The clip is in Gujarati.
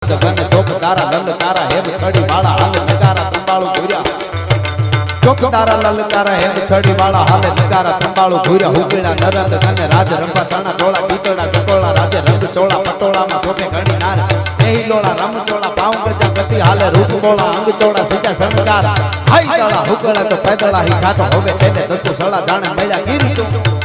નરંદ ગન ચોકદારા લલકારા હેમ છડી વાળા હાલે નગારા તંબાળુ ઘૂર્યા ચોકદારા લલકારા હેમ છડી વાળા હાલે નગારા તંબાળુ ઘૂર્યા હુકીણા નરંદ ગન રાજ રંભા તાણા ટોળા પીતળા ચકોળા રાજે રંગ ચોળા પટોળામાં સોપે ઘણી નાર એહી લોળા રમ ચોળા પાઉ ગજા ગતિ હાલે રૂપ બોળા અંગ ચોળા સીજા શણગાર હાઈ દળા હુકળા તો પેદળા હી ઠાઠો હવે તેને દત્તુ સળા જાણે મળ્યા ગીરી